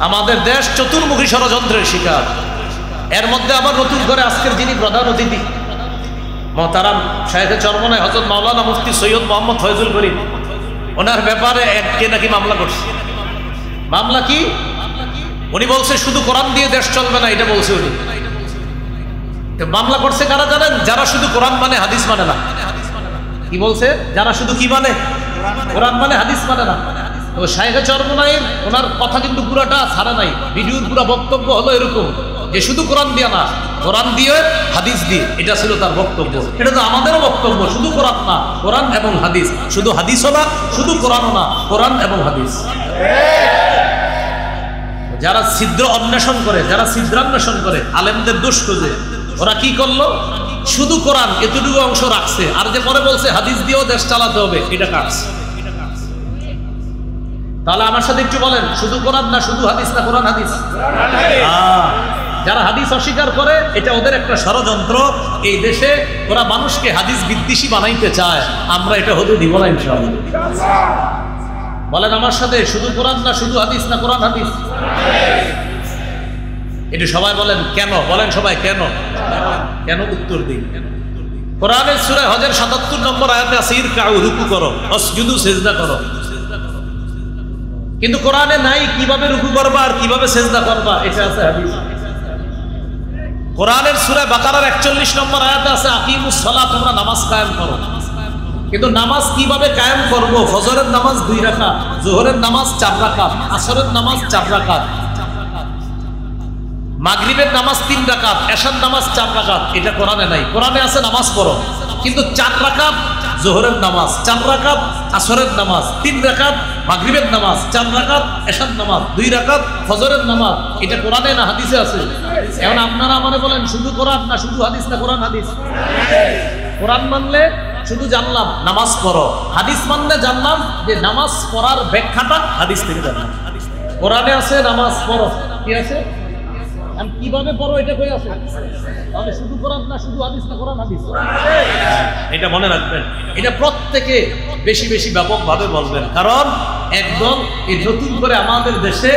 আমাদের দেশ চতুর্মুখী ষড়যন্ত্রের শিকার। এর মধ্যে আবার নতুন করে আজকের যিনি প্রধান অতিথি মহতারাম শায়েখে চরমনায় হযরত মাওলানা মুফতি সৈয়দ মোহাম্মদ ফয়জুল করিম, ওনার ব্যাপারে কে নাকি মামলা করছে। মামলা কি? উনি বলছে শুধু কোরআন দিয়ে দেশ চলবে না, এটা বলছে উনি। মামলা করছে কারা জানেন? যারা শুধু কোরআন মানে হাদিস মানে না। কি বলছে? যারা শুধু কি মানে? কোরআন মানে হাদিস মানে না। তো শায়েখে চরমনায় ওনার কথা কিন্তু পুরাটা ছাড়া নাই, ভিডিওর পুরো বক্তব্য হলো এরকম যে শুধু কোরআন দিয়ে না, কোরআন দিয়ে হাদিস দিয়ে, এটা ছিল তার বক্তব্য। এটা তো আমাদেরও বক্তব্য, শুধু কোরআন না, কোরআন এবং হাদিস। শুধু হাদিসও না, শুধু কোরআনও না, কোরআন এবং হাদিস। যারা ছিদ্র অন্বেষণ করে, যারা ছিদ্রান্বেষণ করে, আলেমদের দোষ খোঁজে, ওরা কি করলো? শুধু কোরআন এতটুকু অংশ রাখছে, আর যে পরে বলছে হাদিস দিয়েও দেশ চালাতে হবে, এটা কাটছে। তাহলে আমার সাথে একটু বলেন, শুধু কোরআন না শুধু হাদিস না কোরআন হাদিস? যারা হাদিস অস্বীকার করে, এটা ওদের একটা ষড়যন্ত্র। এই দেশে ওরা মানুষকে হাদিস বিদ্বেষী বানাইতে চায়, আমরা এটা হতে দিব না ইনশাআল্লাহ। বলেন আমার সাথে, শুধু কোরআন না শুধু হাদিস না কোরআন হাদিস? এটা সবাই বলেন কেন? বলেন সবাই কেন? কেন উত্তর দিন। কোরআনের সূরা হজের ৭৭ নম্বর আয়াতে আছে ইরকাউ, রুকু করো, ওয়াসজুদু, সিজদা করো। কিন্তু কোরআনে নাই কিভাবে রুকু করবা আর কিভাবে সিজদা করবা, এটা আছে হাদিসে। কোরআনের সূরা বাকারার ৪১ নম্বর আয়াতে আছে আকিমুস সালাত, তোমরা নামাজ কায়েম করো। কিন্তু নামাজ কিভাবে কায়েম করব? ফজরের নামাজ ২ রাকাত, যোহরের নামাজ ৪ রাকাত, আসরের নামাজ ৪ রাকাত, মাগরিবের নামাজ ৩ রাকাত, এশার নামাজ ৪ রাকাত। এটা কোরআনে নাই। কোরআনে আছে নামাজ পড়ো, কিন্তু ৪ রাকাত যোহরের নামাজ, ৪ রাকাত আসরের নামাজ, ৩ রাকাত মাগরিবের নামাজ, ৪ রাকাত এশার নামাজ, ২ রাকাত ফজরের নামাজ। এটা কোরআনে না হাদিসে আছে? এখন আপনারা আমারে বলেন শুধু কোরআন না শুধু হাদিস না কোরআন হাদিস? কোরআন মানলে শুধু জানলাম নামাজ পড়ো, হাদিস মানলে জানলাম যে নামাজ পড়ার ব্যাখ্যাটা হাদিস থেকে জানলাম। কোরআনে আছে নামাজ পড়ো, কি আছে? আমি কিভাবে পড়ো এটা কই আছে? তাহলে শুধু কোরআন না শুধু হাদিস না কোরআন হাদিস? এটা মনে রাখবেন, এটা প্রত্যেকে বেশি বেশি ব্যাপকভাবে বলবেন। কারণ একদল এই নতুন করে আমাদের দেশে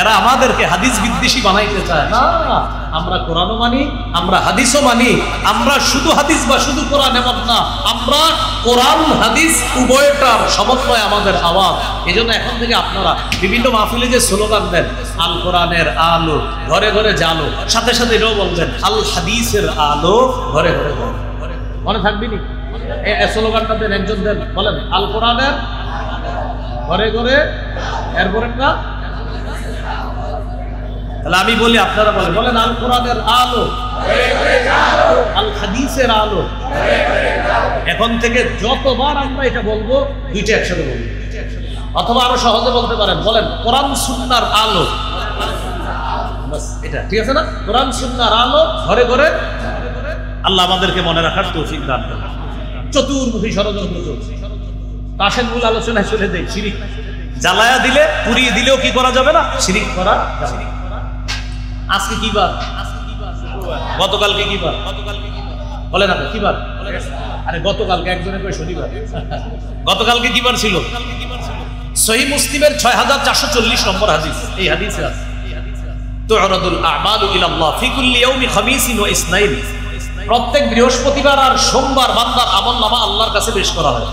এরা আমাদেরকে হাদিস বিদ্বেষী বানাইতে চায় না। আমরা কোরআনও মানি, আমরা হাদিসও মানি। আমরা শুধু হাদিস বা শুধু কোরআন এমন না, আমরা কোরআন হাদিস উভয়টার সমন্বয় আমাদের আওয়াজ। এই জন্য এখন থেকে আপনারা বিভিন্ন মাহফিলে যে স্লোগান দেন, আল কোরআনের আলো ঘরে ঘরে জালো, সাথে সাথে এটাও বলবেন আল হাদিসের আলো ঘরে ঘরে জালো। মনে থাকবেনি এই স্লোগানটা দেন, একজন দেন, বলেন আল কোরআনের ঘরে ঘরে, এরপরেরটা তাহলে আমি বলি আপনারা বলেন, বলেন আল কোরআনের আলো, আল হাদিসের আলো। এখন থেকে যতবার আমরা এটা বলবো, দুইটা একসাথে বলবো, অথবা আরো সহজে বলতে পারেন, বলেন কোরআন সুন্নাহর আলো। এটা ঠিক আছে না? কোরআন সুন্নাহর আলো ঘরে ঘরে। আল্লাহ আমাদেরকে মনে রাখার তৌফিক দান করুন। চতুর্মুখী ষড়যন্ত্র চলছে, তাসের মূল আলোচনায় চলে দেয় শিরিক। জ্বালায়া দিলে, পুড়িয়ে দিলেও কি করা যাবে না? শিরিক করা যাবে। আজকে কি বার? গতকালকে কি বার? বলে না কি বার? আরে গতকালকে একজনে কই শনিবার। গতকালকে কি বার ছিল? সহিহ মুসলিমের ৬৪৪০ নম্বর হাদিস। এই হাদিসে আছে তু'রাদুল আ'মালু ইলাল্লাহ ফি কুল্লি ইয়াউমি খামিসিন ওয়া ইসনাইন। প্রত্যেক বৃহস্পতিবার আর সোমবার বান্দার আমলনামা আল্লাহর কাছে পেশ করা হয়।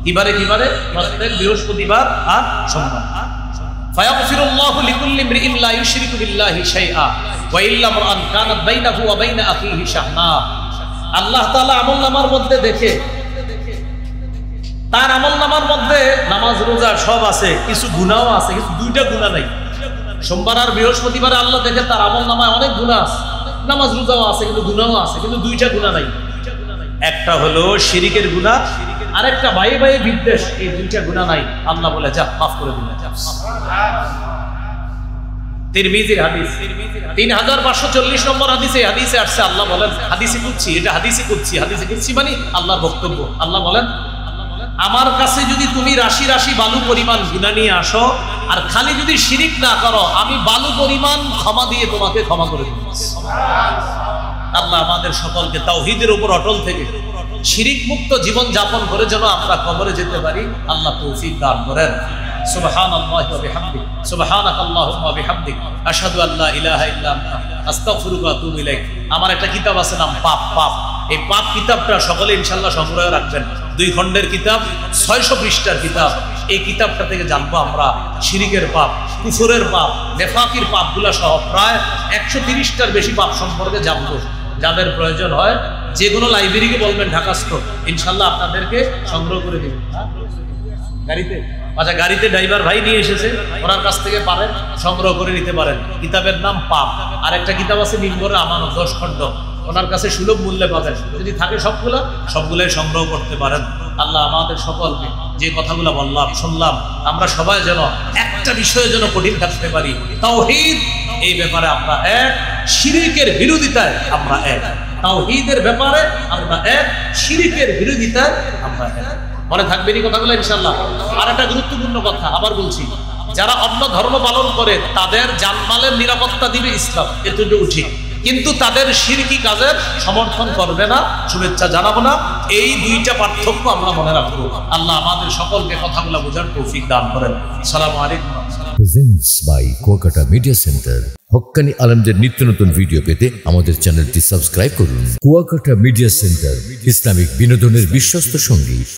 কিবারে কিবারে? প্রত্যেক বৃহস্পতিবার আর সোমবার। ফায়াগফিরুল্লাহু লিকুল্লি ইমরিইন লা ইউশরিকু বিল্লাহি শাইআ ওয়া ইল্লা মারআন কানাত বাইনাহু ওয়া বাইনা আখিহি শাহনা। আল্লাহ তাআলা আমলনামার মধ্যে দেখে, তার আমলনামার মধ্যে নামাজ রোজা সব আছে, কিছু গুনাহও আছে, কিন্তু দুইটা গুনাহ নাই। সোমবার আর বৃহস্পতিবারে আল্লাহ দেখে তার আমলনামায় অনেক গুনাহ আছে, নামাজ রোজাও আছে কিন্তু গুনাহও আছে, কিন্তু দুইটা গুনাহ নাই। একটা হলো শিরিকের গুনাহ, আরেকটা ভাই ভাই বিদ্বেষ। এই দুইটা গুনাহ নাই। আল্লাহ বলে যা মাফ করে দিন। তিরমিজির হাদিস ৩৫৪০ নম্বর হাদিসে হাদিসে আসছে, আল্লাহ বলেন হাদিসে কুদসি, এটা হাদিসে কুদসি। হাদিসে কুদসি মানে আল্লাহর বক্তব্য। আল্লাহ বলেন আমার কাছে যদি তুমি রাশি রাশি বালু পরিমাণ গুনাহ নিয়ে আসো আর খালি যদি শিরিক না করো, আমি বালু পরিমাণ ক্ষমা দিয়ে তোমাকে ক্ষমা করে দেব। আল্লাহ আমাদের সকলকে তাওহীদের উপর অটল থেকে শিরিক মুক্ত জীবন যাপন করে যেন আমরা কবরে যেতে পারি, আল্লাহ তৌফিক দান করেন। সুবহানাল্লাহি ওয়া বিহামদিহি সুবহানাকাল্লাহুম্মা ওয়া বিহামদিক আশহাদু আল্লা ইলাহা ইল্লা আনতা আস্তাগফিরুকা ওয়া আতুবু ইলাইক। আমার একটা কিতাব আছে নাম পাপ পাপ। এই পাপ কিতাবটা সকলে ইনশাআল্লাহ সংগ্রহ রাখবেন। 2 খণ্ডের কিতাব, 600 পৃষ্ঠার কিতাব। এই কিতাবটা থেকে জানবো আমরা শিরিকের পাপ, কুফরের পাপ, নেফাকির পাপগুলা সহ প্রায় 130টার বেশি পাপ সম্পর্কে জানবো। যাদের প্রয়োজন হয় যে কোনো লাইব্রেরিকে বলবেন ঢাকাস্থ, ইনশাআল্লাহ আপনাদেরকে সংগ্রহ করে দেবেন। গাড়িতে, আচ্ছা গাড়িতে ড্রাইভার ভাই নিয়ে এসেছে, ওনার কাছ থেকে পারেন সংগ্রহ করে নিতে পারেন। কিতাবের নাম পাপ। আর একটা কিতাব আছে নিম্বরের আমানত 10 খণ্ড, ওনার কাছে সুলভ মূল্যে পাবেন। যদি থাকে সবগুলাই সংগ্রহ করতে পারেন। আল্লাহ আমাদের সকলকে যে কথাগুলো বললাম শুনলাম, আমরা সবাই যেন একটা বিষয়ে যেন কঠিন থাকতে পারি, তাওহীদ। এই ব্যাপারে আমরা এক, শিরিকের বিরোধিতায় আমরা এক। তাওহীদের ব্যাপারে আমরা এক, শিরিকের বিরোধিতায় আমরা এক। মনে থাকবে এই কথাগুলো ইনশাআল্লাহ। আর একটা গুরুত্বপূর্ণ কথা আবার বলছি, যারা অন্য ধর্ম পালন করে তাদের জানমালের নিরাপত্তা দিবে ইসলাম, এতটুকু ঠিক। কিন্তু তাদের শিরকি কাজের সমর্থন করবে না, শুভেচ্ছা জানাবো না। এই 2টা পার্থক্য আমরা মনে রাখবো। আল্লাহ আমাদের সকলকে কথাগুলো বোঝার তৌফিক দান করেন। আসসালামু আলাইকুম। Presents by Kuakata media centre. হক্কানি আলেমদের নিত্য নতুন ভিডিও পেতে আমাদের চ্যানেলটি সাবস্ক্রাইব করুন। কুয়াকাটা মিডিয়া সেন্টার, ইসলামিক বিনোদনের বিশ্বস্ত সঙ্গী।